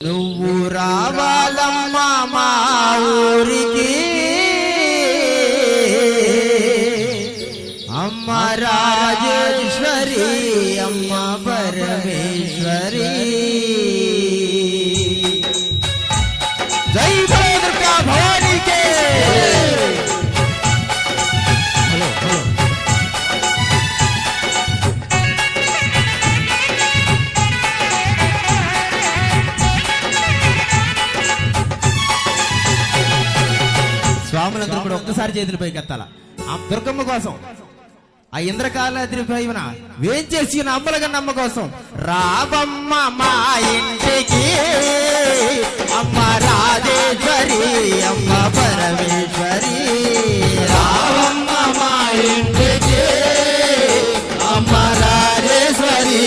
నువ్వు రావాలమ్మా మా ఊరికి అమ్మ రాజేశ్వరి అమ్మ పరమేశ్వరి జై దుర్గా భవానీకే స్వాములందరూ కూడా ఒక్కసారి చేతులు పైకి ఎత్తాల ఆ దుర్గమ్మ కోసం ఆ ఇంద్రకాలాద్రి పైన వేంచేసి అమ్మలగన్న అమ్మ కోసం రావమ్మ మా ఇంటికి అమ్మ రాజేశ్వరి అమ్మ పరమేశ్వరి రావమ్మ మా ఇంటికి అమ్మ రాజేశ్వరి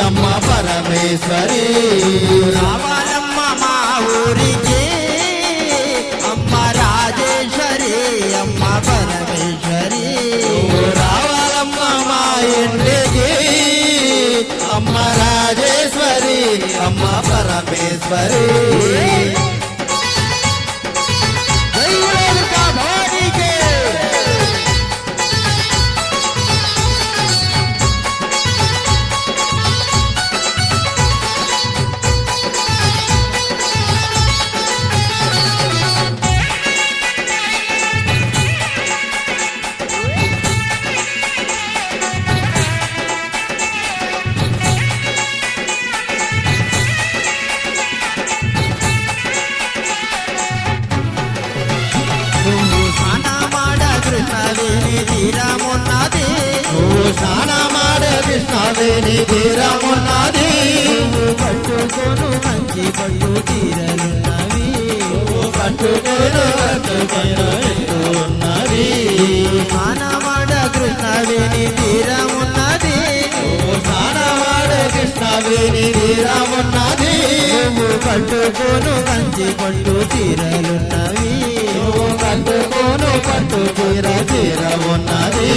అమ్మ పరమేశ్వరి రావాలమ్మ మా ఊరికి అమ్మ రాజేశ్వరి అమ్మ పరమేశ్వరి రావాలమ్మ మా ఇంటికి అమ్మ రాజేశ్వరి అమ్మ పరమేశ్వరి తీరమున్నది స్నానమాడ కృష్ణవేణి తీరమున్నది పట్టుకొను మంచి పట్టు తీరలున్నవి పట్టుకొను ఉన్నవి స్నానమాడ కృష్ణవేణి తీరమున్నది స్నానమాడ కృష్ణవేణి తీరమున్నది పట్టుకొను మంచి పట్టు తీరలున్నవి పట్టుకోను పట్టు తీర తీర ఉన్నది